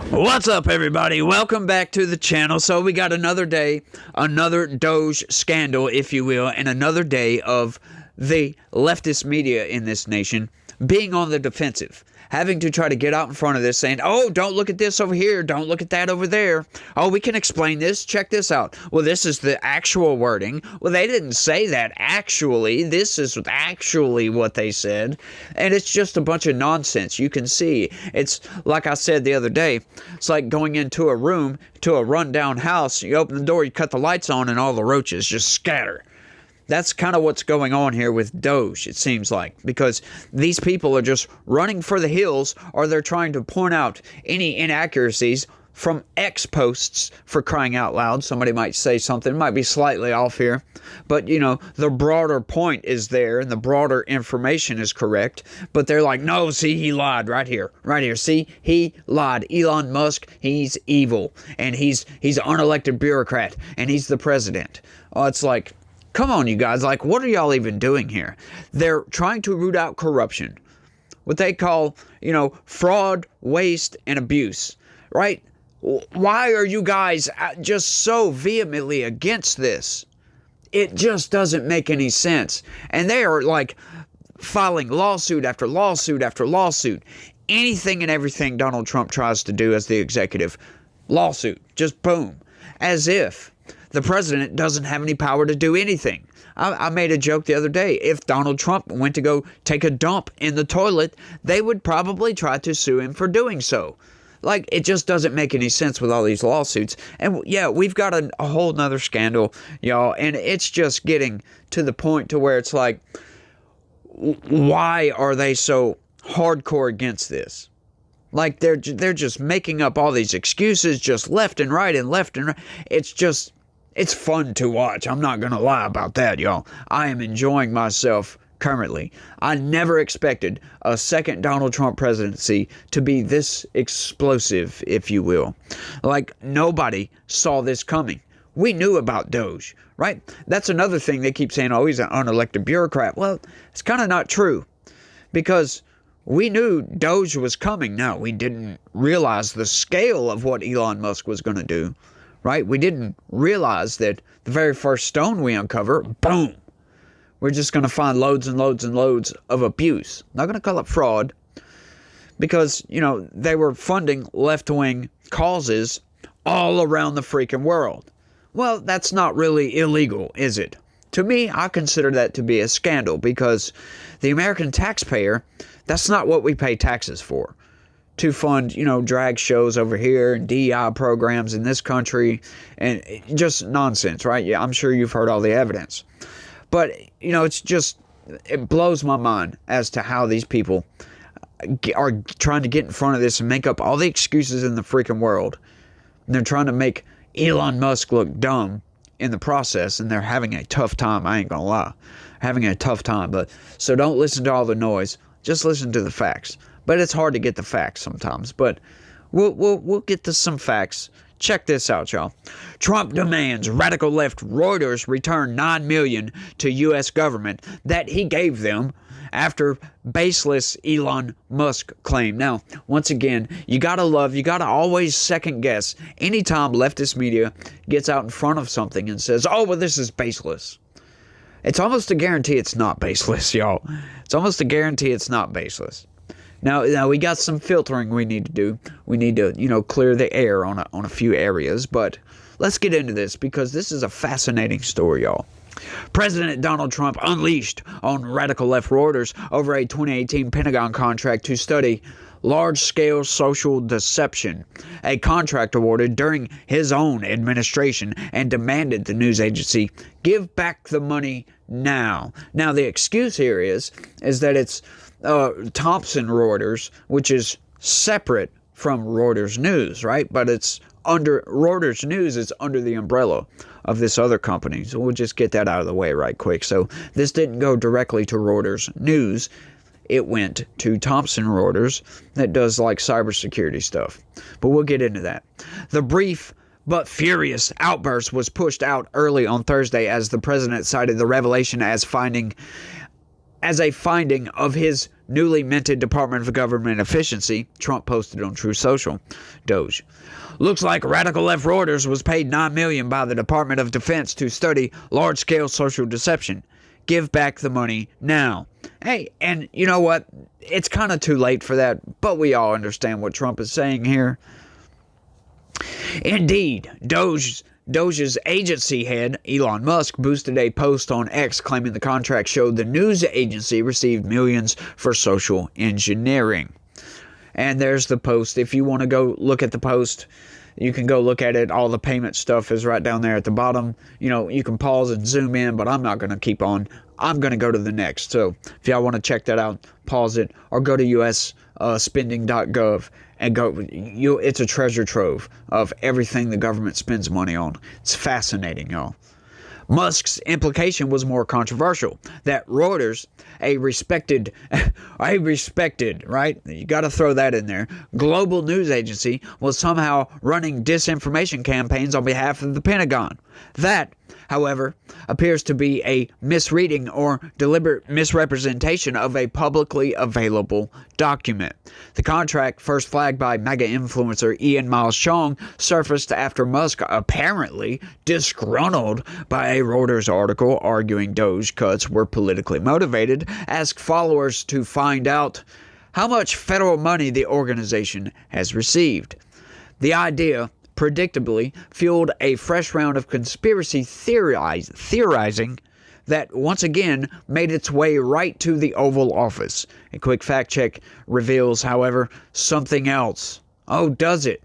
What's up, everybody? Welcome back to the channel. So we got another day, another Doge scandal, if you will, and another day of the leftist media in this nation being on the defensive, having to try to get out in front of this, saying, oh, don't look at this over here, don't look at that over there. Oh, we can explain this, check this out. Well, this is the actual wording. Well, they didn't say that actually. This is actually what they said. And it's just a bunch of nonsense. You can see, it's like I said the other day, it's like going into a room, to a rundown house, you open the door, you cut the lights on, and all the roaches just scatter. That's kind of what's going on here with Doge, it seems like, because these people are just running for the hills, or they're trying to point out any inaccuracies from X posts, for crying out loud. Somebody might say something, might be slightly off here, but you know, the broader point is there and the broader information is correct, but they're like, no, see, he lied right here, see, he lied. Elon Musk, he's evil, and he's an unelected bureaucrat, and he's the president. Oh, it's like, come on, you guys, like, what are y'all even doing here? They're trying to root out corruption, what they call, you know, fraud, waste, and abuse, right? Why are you guys just so vehemently against this? It just doesn't make any sense. And they are like filing lawsuit after lawsuit after lawsuit. Anything and everything Donald Trump tries to do as the executive, lawsuit, just boom, as if the president doesn't have any power to do anything. I made a joke the other day. If Donald Trump went to go take a dump in the toilet, they would probably try to sue him for doing so. Like, it just doesn't make any sense with all these lawsuits. And yeah, we've got a whole nother scandal, y'all. And it's just getting to the point to where it's like, why are they so hardcore against this? Like, they're just making up all these excuses just left and right and left and right. It's fun to watch. I'm not going to lie about that, y'all. I am enjoying myself currently. I never expected a second Donald Trump presidency to be this explosive, if you will. Like, nobody saw this coming. We knew about Doge, right? That's another thing they keep saying, oh, he's an unelected bureaucrat. Well, it's kind of not true, because we knew Doge was coming. Now, we didn't realize the scale of what Elon Musk was going to do, right? We didn't realize that the very first stone we uncover, boom, we're just going to find loads and loads and loads of abuse. Not going to call it fraud, because, you know, they were funding left-wing causes all around the freaking world. Well, that's not really illegal, is it? To me, I consider that to be a scandal, because the American taxpayer, that's not what we pay taxes for. To fund, you know, drag shows over here and DEI programs in this country, and just nonsense, right? Yeah, I'm sure you've heard all the evidence. But, you know, it blows my mind as to how these people are trying to get in front of this and make up all the excuses in the freaking world. And they're trying to make Elon Musk look dumb in the process, and they're having a tough time. I ain't gonna lie. Having a tough time. But so don't listen to all the noise. Just listen to the facts. But it's hard to get the facts sometimes. But we'll get to some facts. Check this out, y'all. Trump demands radical left Reuters return $9 million to U.S. government that he gave them after baseless Elon Musk claim. Now, once again, you gotta always second guess anytime leftist media gets out in front of something and says, oh, well, this is baseless. It's almost a guarantee it's not baseless, y'all. It's almost a guarantee it's not baseless. Now we got some filtering we need to do. We need to, you know, clear the air on a few areas. But let's get into this, because this is a fascinating story, y'all. President Donald Trump unleashed on radical left Reuters over a 2018 Pentagon contract to study large-scale social deception, a contract awarded during his own administration, and demanded the news agency give back the money now. Now, the excuse here is that it's Thomson Reuters, which is separate from Reuters News, right? But it's under Reuters News is under the umbrella of this other company. So we'll just get that out of the way right quick. So this didn't go directly to Reuters News. It went to Thomson Reuters that does like cybersecurity stuff. But we'll get into that. The brief but furious outburst was pushed out early on Thursday as the president cited the revelation as finding as a finding of his newly minted Department of Government Efficiency, Trump posted on Truth Social, Doge. Looks like radical left Reuters was paid $9 million by the Department of Defense to study large-scale social deception. Give back the money now. Hey, and you know what? It's kind of too late for that, but we all understand what Trump is saying here. Indeed, Doge's agency head, Elon Musk, boosted a post on X claiming the contract showed the news agency received millions for social engineering. And there's the post. If you want to go look at the post, you can go look at it. All the payment stuff is right down there at the bottom. You know, you can pause and zoom in, but I'm not going to keep on. I'm going to go to the next. So if y'all want to check that out, pause it or go to usspending.gov and go. It's a treasure trove of everything the government spends money on. It's fascinating, y'all. Musk's implication was more controversial, that Reuters, a respected, right? You got to throw that in there, global news agency, was somehow running disinformation campaigns on behalf of the Pentagon. That, however, appears to be a misreading or deliberate misrepresentation of a publicly available document. The contract, first flagged by mega influencer Ian Miles Chong, surfaced after Musk, apparently disgruntled by a Reuters article arguing Doge cuts were politically motivated, asked followers to find out how much federal money the organization has received. The idea predictably fueled a fresh round of conspiracy theorizing that once again made its way right to the Oval Office. A quick fact check reveals, however, something else. Oh, does it?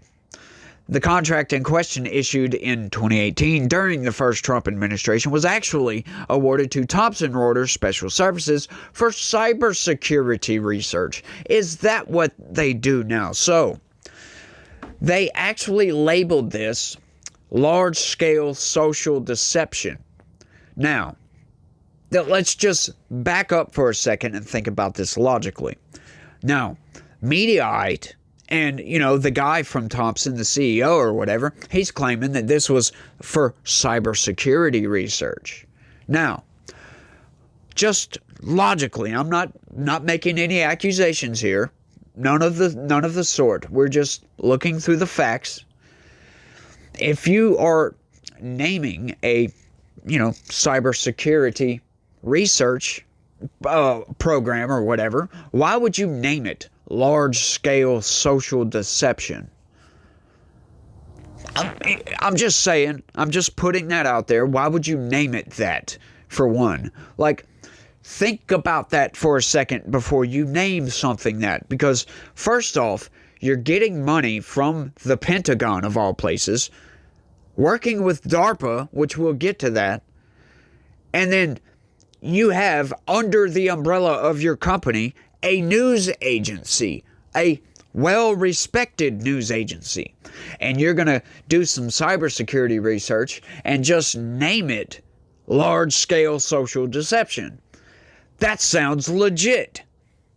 The contract in question, issued in 2018 during the first Trump administration, was actually awarded to Thomson Reuters Special Services for cybersecurity research. Is that what they do now? So, they actually labeled this large-scale social deception. Now, let's just back up for a second and think about this logically. Now, Mediaite and, the guy from Thomson, the CEO or whatever, he's claiming that this was for cybersecurity research. Now, just logically, I'm not making any accusations here. None of the sort. We're just looking through the facts. If you are naming a, cybersecurity research program or whatever, why would you name it large-scale social deception? I'm just saying. I'm just putting that out there. Why would you name it that, for one? Like, think about that for a second before you name something that. Because, first off, you're getting money from the Pentagon, of all places, working with DARPA, which we'll get to that, and then you have, under the umbrella of your company, a news agency, a well-respected news agency, and you're going to do some cybersecurity research and just name it large-scale social deception. That sounds legit.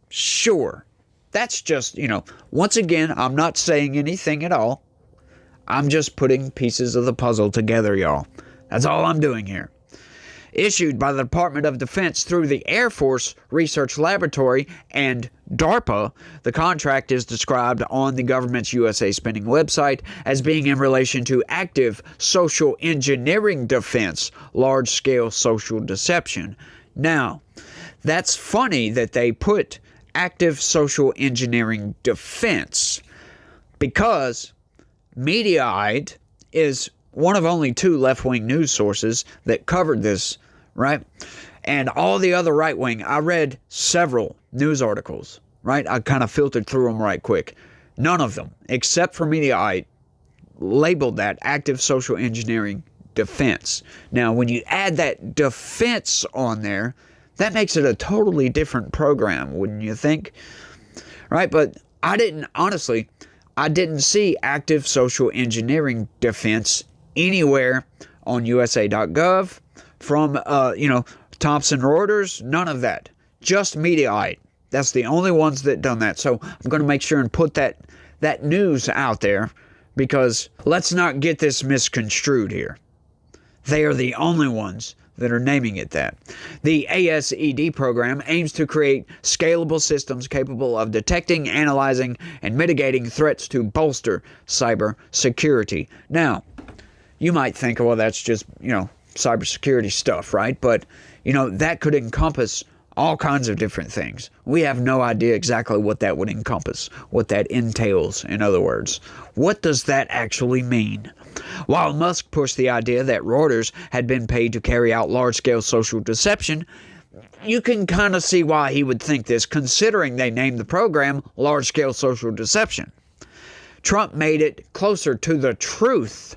Sure. That's just, once again, I'm not saying anything at all. I'm just putting pieces of the puzzle together, y'all. That's all I'm doing here. Issued by the Department of Defense through the Air Force Research Laboratory and DARPA, the contract is described on the government's USA Spending website as being in relation to active social engineering defense, large-scale social deception. Now, that's funny that they put active social engineering defense, because Mediaite is one of only two left-wing news sources that covered this, right? And all the other right-wing, I read several news articles, right? I kind of filtered through them right quick. None of them, except for Mediaite, labeled that active social engineering defense. Now, when you add that defense on there, that makes it a totally different program, wouldn't you think? Right? But I didn't see active social engineering defense anywhere on USA.gov from, Thomson Reuters, none of that. Just Mediaite. That's the only ones that done that. So I'm going to make sure and put that news out there, because let's not get this misconstrued here. They are the only ones that are naming it that. The ASED program aims to create scalable systems capable of detecting, analyzing, and mitigating threats to bolster cyber security. Now, you might think, well, that's just, cybersecurity stuff, right? But, that could encompass all kinds of different things. We have no idea exactly what that would encompass, what that entails, in other words. What does that actually mean? While Musk pushed the idea that Reuters had been paid to carry out large-scale social deception, you can kind of see why he would think this, considering they named the program Large-Scale Social Deception. Trump made it closer to the truth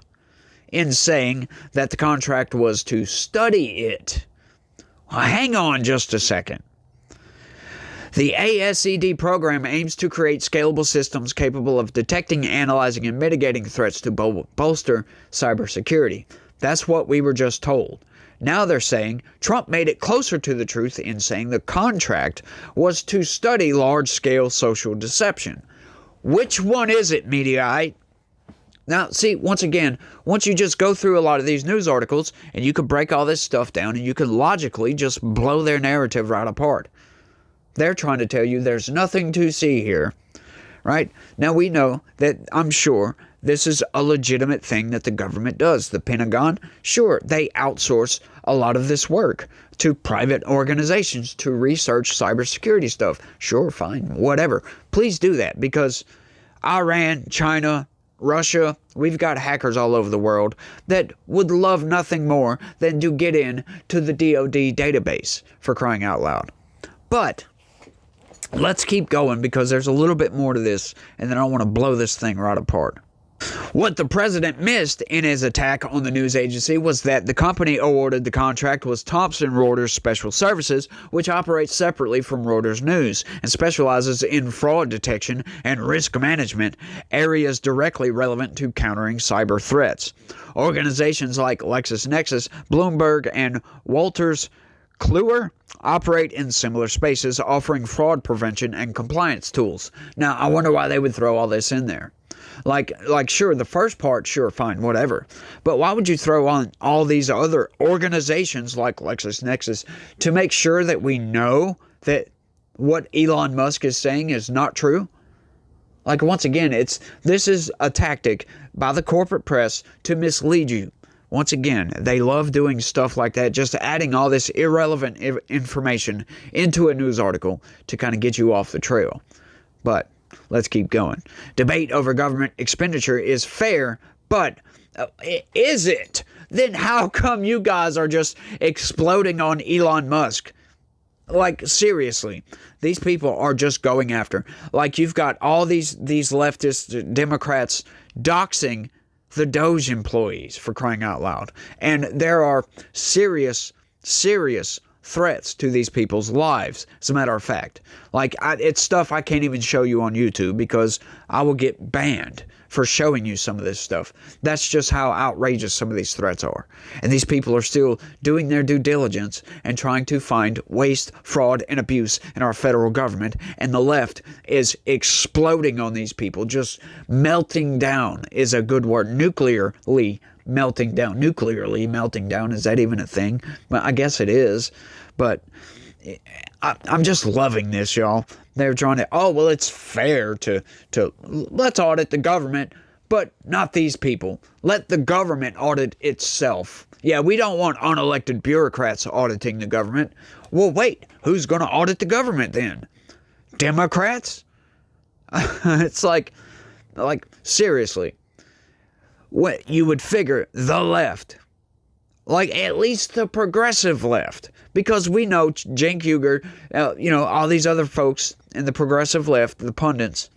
in saying that the contract was to study it. Well, hang on just a second. The ASED program aims to create scalable systems capable of detecting, analyzing, and mitigating threats to bolster cybersecurity. That's what we were just told. Now they're saying Trump made it closer to the truth in saying the contract was to study large-scale social deception. Which one is it, Mediaite? Now, see, once again, once you just go through a lot of these news articles and you can break all this stuff down and you can logically just blow their narrative right apart. They're trying to tell you there's nothing to see here, right? Now, we know that, I'm sure, this is a legitimate thing that the government does. The Pentagon, sure, they outsource a lot of this work to private organizations to research cybersecurity stuff. Sure, fine, whatever. Please do that, because Iran, China, Russia, we've got hackers all over the world that would love nothing more than to get in to the DoD database, for crying out loud. But let's keep going, because there's a little bit more to this, and then I want to blow this thing right apart. What the president missed in his attack on the news agency was that the company awarded the contract was Thomson Reuters Special Services, which operates separately from Reuters News and specializes in fraud detection and risk management, areas directly relevant to countering cyber threats. Organizations like LexisNexis, Bloomberg, and Wolters Kluwer operate in similar spaces, offering fraud prevention and compliance tools. Now, I wonder why they would throw all this in there. Like, sure, the first part, sure, fine, whatever. But why would you throw on all these other organizations like LexisNexis to make sure that we know that what Elon Musk is saying is not true? Like, once again, this is a tactic by the corporate press to mislead you. Once again, they love doing stuff like that, just adding all this irrelevant information into a news article to kind of get you off the trail. But let's keep going. Debate over government expenditure is fair, but is it? Then how come you guys are just exploding on Elon Musk? Like, seriously, these people are just going after. Like, you've got all these leftist Democrats doxing the Doge employees, for crying out loud. And there are serious threats to these people's lives, as a matter of fact. Like, it's stuff I can't even show you on YouTube because I will get banned for showing you some of this stuff. That's just how outrageous some of these threats are. And these people are still doing their due diligence and trying to find waste, fraud, and abuse in our federal government. And the left is exploding on these people. Just melting down is a good word. Nuclearly melting down. Nuclearly melting down. Is that even a thing? Well, I guess it is. But I'm just loving this, y'all. They're trying to, oh, well, it's fair to let's audit the government, but not these people. Let the government audit itself. Yeah, we don't want unelected bureaucrats auditing the government. Well, wait, who's going to audit the government then? Democrats? It's like, seriously. What you would figure the left, like at least the progressive left, because we know Cenk Uygur, all these other folks in the progressive left, the pundits,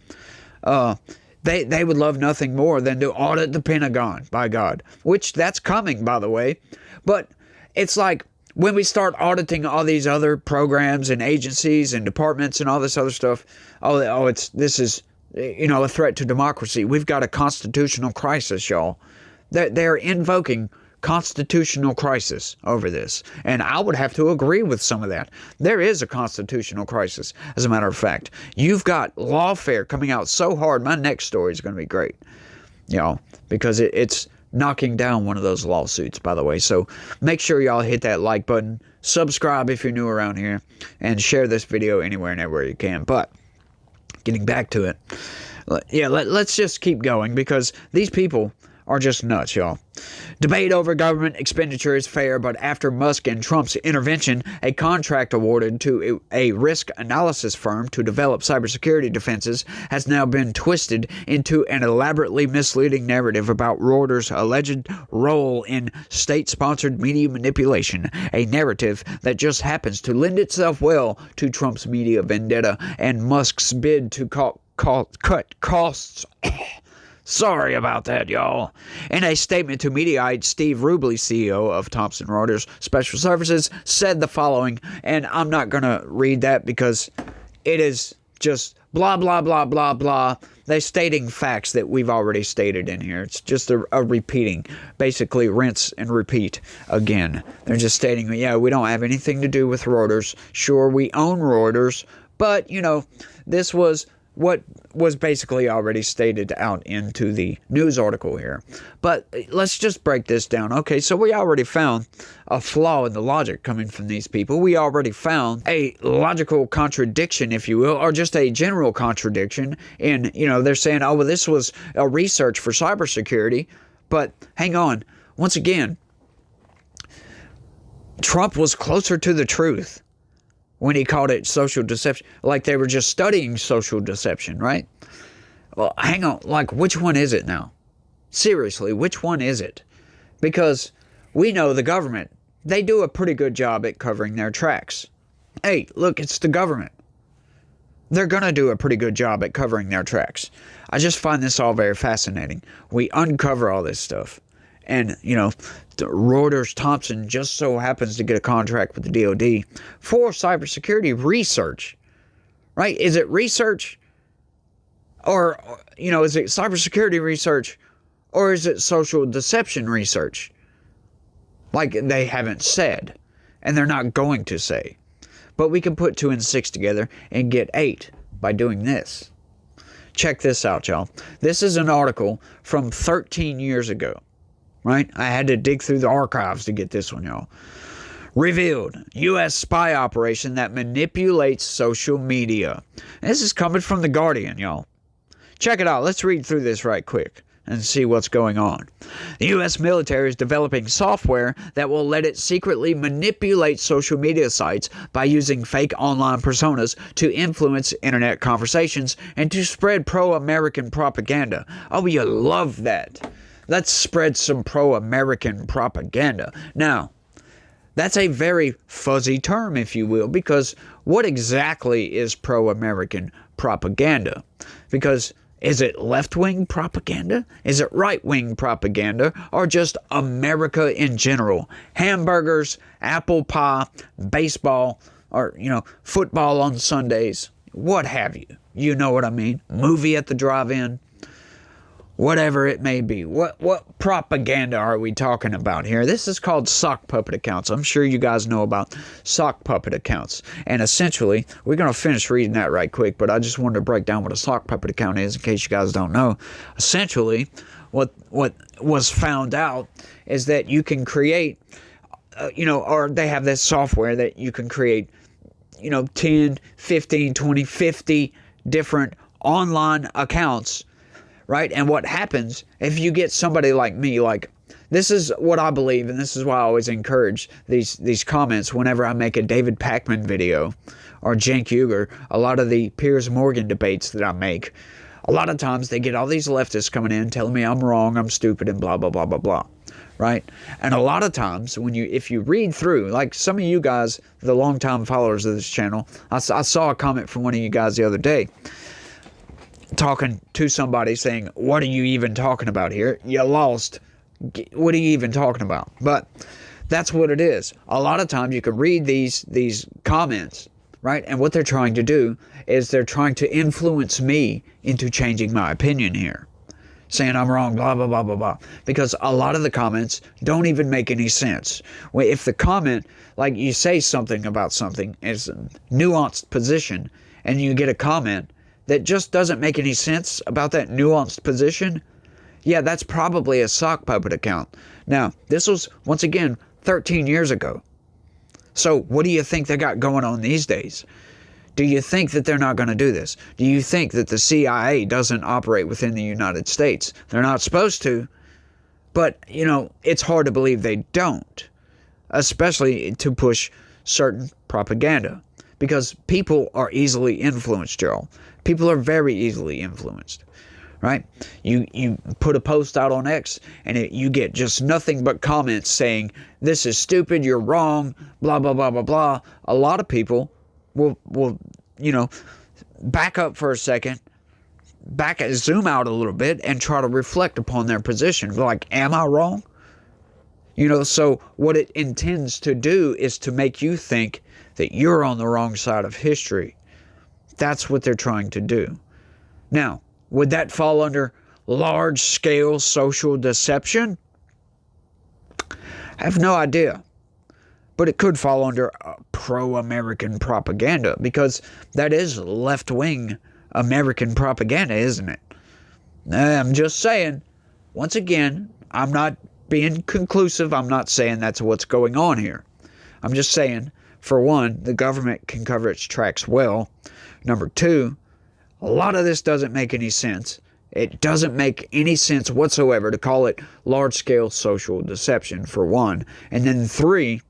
they would love nothing more than to audit the Pentagon, by God, which that's coming, by the way. But it's like when we start auditing all these other programs and agencies and departments and all this other stuff, this is a threat to democracy. We've got a constitutional crisis, y'all. They're invoking constitutional crisis over this. And I would have to agree with some of that. There is a constitutional crisis, as a matter of fact. You've got lawfare coming out so hard. My next story is going to be great, because it's knocking down one of those lawsuits, by the way. So make sure y'all hit that like button, subscribe if you're new around here, and share this video anywhere and everywhere you can. But getting back to it, yeah, let's just keep going, because these people are just nuts, y'all. Debate over government expenditure is fair, but after Musk and Trump's intervention, a contract awarded to a risk analysis firm to develop cybersecurity defenses has now been twisted into an elaborately misleading narrative about Reuters' alleged role in state-sponsored media manipulation, a narrative that just happens to lend itself well to Trump's media vendetta and Musk's bid to cut costs. Sorry about that, y'all. In a statement to Mediaite, Steve Rubley, CEO of Thomson Reuters Special Services, said the following, and I'm not going to read that because it is just blah, blah, blah, blah, blah. They're stating facts that we've already stated in here. It's just a repeating, basically rinse and repeat again. They're just stating, yeah, we don't have anything to do with Reuters. Sure, we own Reuters, but, you know, this was what was basically already stated out into the news article here. But let's just break this down. Okay, so we already found a flaw in the logic coming from these people. We already found a logical contradiction, if you will, or just a general contradiction in, you know, they're saying, oh, well, this was a research for cybersecurity. But hang on. Once again, Trump was closer to the truth when he called it social deception, like they were just studying social deception, right? Well, hang on, like, which one is it now? Seriously, which one is it? Because we know the government, they do a pretty good job at covering their tracks. Hey, look, it's the government. They're going to do a pretty good job at covering their tracks. I just find this all very fascinating. We uncover all this stuff. And, you know, Reuters Thomson just so happens to get a contract with the DOD for cybersecurity research, right? Is it research, or, you know, is it cybersecurity research, or is it social deception research? Like they haven't said, and they're not going to say. But we can put 2 and 6 together and get 8 by doing this. Check this out, y'all. This is an article from 13 years ago. Right? I had to dig through the archives to get this one, y'all. Revealed U.S. spy operation that manipulates social media. And this is coming from The Guardian, y'all. Check it out. Let's read through this right quick and see what's going on. The U.S. military is developing software that will let it secretly manipulate social media sites by using fake online personas to influence internet conversations and to spread pro-American propaganda. Oh, you love that. Let's spread some pro-American propaganda. Now, that's a very fuzzy term, if you will, because what exactly is pro-American propaganda? Because is it left-wing propaganda? Is it right-wing propaganda? Or just America in general? Hamburgers, apple pie, baseball, or, you know, football on Sundays, what have you. You know what I mean? Movie at the drive-in. Whatever it may be. What propaganda are we talking about here? This is called sock puppet accounts. I'm sure you guys know about sock puppet accounts. And essentially, we're going to finish reading that right quick, but I just wanted to break down what a sock puppet account is in case you guys don't know. Essentially, what was found out is that you can create, you know, or they have this software that you can create, you know, 10, 15, 20, 50 different online accounts. Right? And what happens if you get somebody like me, like, this is what I believe, and this is why I always encourage these comments whenever I make a David Pakman video or Cenk Uygur, a lot of the Piers Morgan debates that I make. A lot of times they get all these leftists coming in telling me I'm wrong, I'm stupid, and blah, blah, blah, blah, blah. Right? And a lot of times if you read through, like some of you guys, the longtime followers of this channel, I saw a comment from one of you guys the other day, talking to somebody saying, what are you even talking about here? You lost. What are you even talking about? But that's what it is. A lot of times you can read these comments, right? And what they're trying to do is they're trying to influence me into changing my opinion here. Saying I'm wrong, blah, blah, blah, blah, blah. Because a lot of the comments don't even make any sense. If the comment, like you say something about something, is a nuanced position, and you get a comment that just doesn't make any sense about that nuanced position, Yeah, that's probably a sock puppet account. Now, this was, once again, 13 years ago. So what do you think they got going on these days? Do you think that they're not going to do this? Do you think that the CIA doesn't operate within the United States? They're not supposed to. But, it's hard to believe they don't. Especially to push certain propaganda. Because people are easily influenced, Joel. People are very easily influenced. Right? You put a post out on X and you get just nothing but comments saying, this is stupid, you're wrong, blah, blah, blah, blah, blah. A lot of people will back up for a second, zoom out a little bit and try to reflect upon their position. Like, am I wrong? So what it intends to do is to make you think that you're on the wrong side of history. That's what they're trying to do. Now, would that fall under large-scale social deception? I have no idea. But it could fall under pro-American propaganda, because that is left-wing American propaganda, isn't it? I'm just saying, once again, I'm not being conclusive. I'm not saying that's what's going on here. I'm just saying, for one, the government can cover its tracks well. Number two, a lot of this doesn't make any sense. It doesn't make any sense whatsoever to call it large-scale social deception, for one. And then three,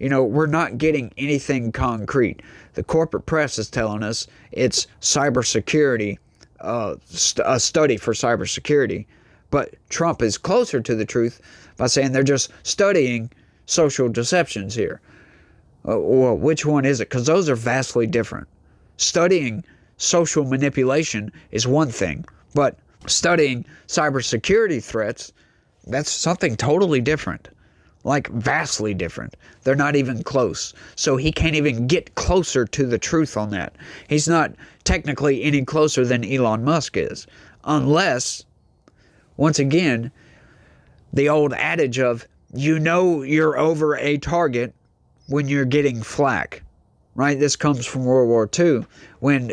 we're not getting anything concrete. The corporate press is telling us it's cybersecurity, a study for cybersecurity. But Trump is closer to the truth by saying they're just studying social deceptions here. Well, which one is it? Because those are vastly different. Studying social manipulation is one thing, but studying cybersecurity threats, that's something totally different. Like, vastly different. They're not even close. So he can't even get closer to the truth on that. He's not technically any closer than Elon Musk is. Unless, once again, the old adage of, you're over a target when you're getting flak. Right? This comes from World War II, when,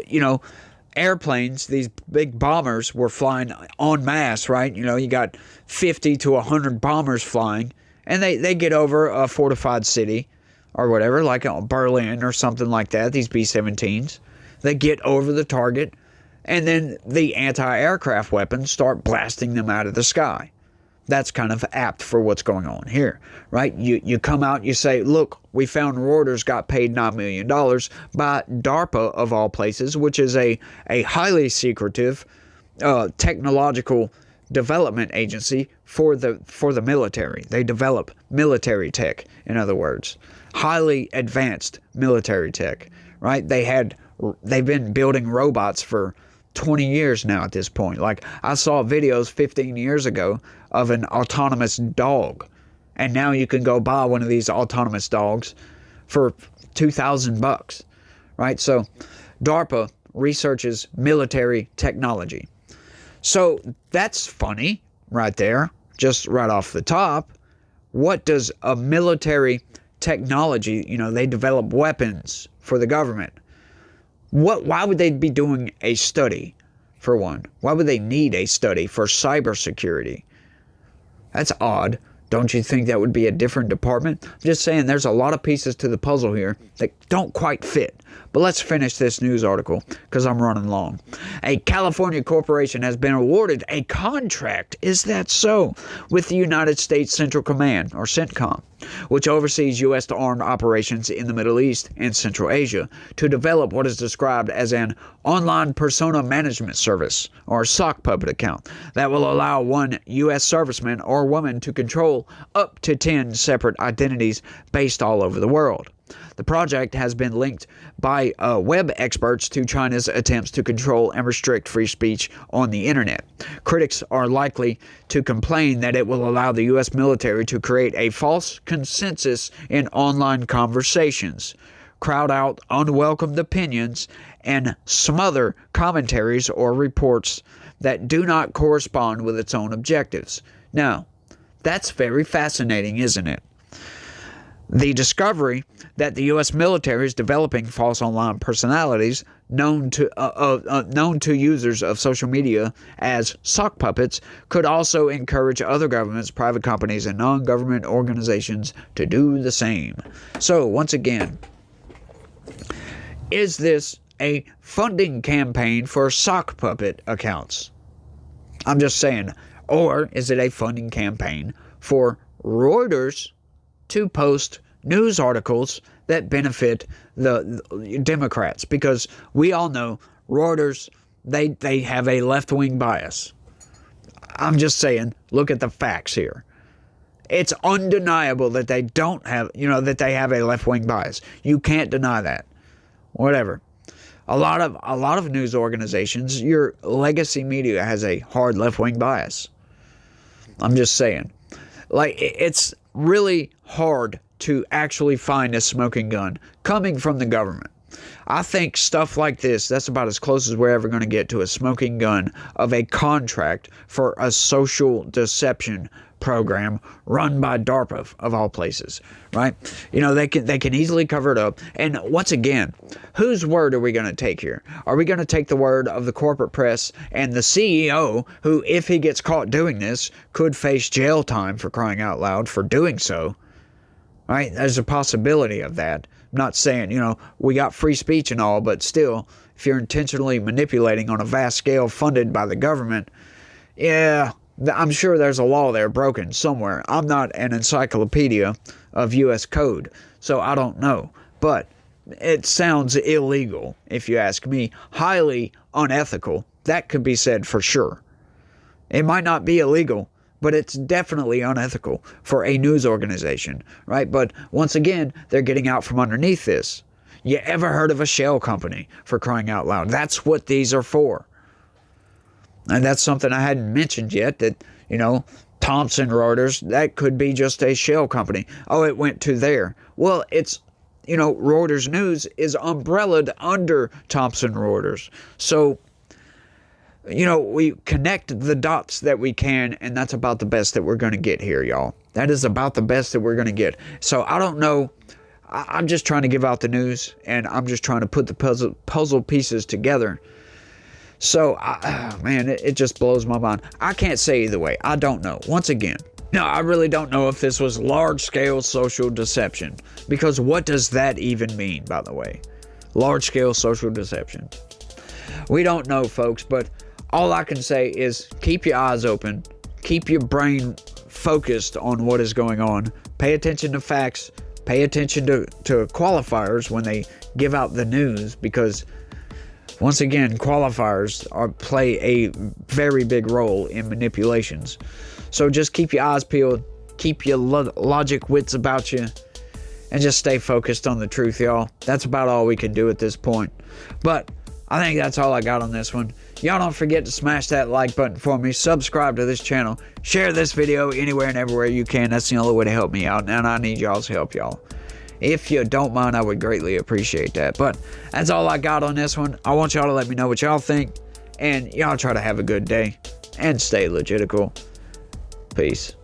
airplanes, these big bombers, were flying en masse, right? You got 50 to 100 bombers flying, and they get over a fortified city or whatever, like Berlin or something like that, these B-17s. They get over the target, and then the anti-aircraft weapons start blasting them out of the sky. That's kind of apt for what's going on here, right? You come out, you say, look, we found Reuters got paid $9 million by DARPA, of all places, which is a highly secretive technological development agency for the military. They develop military tech, in other words. Highly advanced military tech, right? They've been building robots for 20 years now at this point. Like, I saw videos 15 years ago of an autonomous dog, and now you can go buy one of these autonomous dogs for $2,000, right? So DARPA researches military technology. So that's funny right there, just right off the top. What does a military technology, they develop weapons for the government. Why would they be doing a study, for one? Why would they need a study for cybersecurity? That's odd. Don't you think that would be a different department? I'm just saying, there's a lot of pieces to the puzzle here that don't quite fit. But let's finish this news article, because I'm running long. A California corporation has been awarded a contract, is that so, with the United States Central Command, or CENTCOM, which oversees U.S. armed operations in the Middle East and Central Asia, to develop what is described as an online persona management service, or sock puppet account, that will allow one U.S. serviceman or woman to control up to 10 separate identities based all over the world. The project has been linked by web experts to China's attempts to control and restrict free speech on the internet. Critics are likely to complain that it will allow the U.S. military to create a false consensus in online conversations, crowd out unwelcome opinions, and smother commentaries or reports that do not correspond with its own objectives. Now, that's very fascinating, isn't it? The discovery that the U.S. military is developing false online personalities known to users of social media as sock puppets could also encourage other governments, private companies, and non-government organizations to do the same. So, once again, is this a funding campaign for sock puppet accounts? I'm just saying. Or is it a funding campaign for Reuters to post news articles that benefit the Democrats? Because we all know Reuters, they have a left-wing bias. I'm just saying, look at the facts here. It's undeniable that they don't have, that they have a left-wing bias. You can't deny that. Whatever. A lot of news organizations, your legacy media has a hard left-wing bias. I'm just saying. Like, it's really hard to actually find a smoking gun coming from the government. I think stuff like this, that's about as close as we're ever going to get to a smoking gun of a contract for a social deception program run by DARPA, of all places, right? They can easily cover it up. And once again, whose word are we going to take here? Are we going to take the word of the corporate press and the CEO, who, if he gets caught doing this, could face jail time, for crying out loud, for doing so? Right? There's a possibility of that. I'm not saying, we got free speech and all, but still, if you're intentionally manipulating on a vast scale funded by the government, yeah, I'm sure there's a law there broken somewhere. I'm not an encyclopedia of U.S. code, so I don't know. But it sounds illegal, if you ask me. Highly unethical. That could be said for sure. It might not be illegal, but it's definitely unethical for a news organization, right? But once again, they're getting out from underneath this. You ever heard of a shell company, for crying out loud? That's what these are for. And that's something I hadn't mentioned yet, that, Thomson Reuters, that could be just a shell company. Oh, it went to there. Well, it's, Reuters News is umbrellaed under Thomson Reuters. So, we connect the dots that we can, and that's about the best that we're going to get here, y'all. That is about the best that we're going to get. So I don't know. I'm just trying to give out the news, and I'm just trying to put the puzzle pieces together. So, man, it just blows my mind. I can't say either way. I don't know. Once again, no, I really don't know if this was large-scale social deception. Because what does that even mean, by the way? Large-scale social deception. We don't know, folks, but all I can say is keep your eyes open. Keep your brain focused on what is going on. Pay attention to facts. Pay attention to qualifiers when they give out the news, because once again, qualifiers play a very big role in manipulations. So just keep your eyes peeled, keep your logic wits about you, and just stay focused on the truth, y'all. That's about all we can do at this point. But I think that's all I got on this one. Y'all don't forget to smash that like button for me, subscribe to this channel, share this video anywhere and everywhere you can. That's the only way to help me out, and I need y'all's help, y'all. If you don't mind, I would greatly appreciate that. But that's all I got on this one. I want y'all to let me know what y'all think. And y'all try to have a good day. And stay logical. Peace.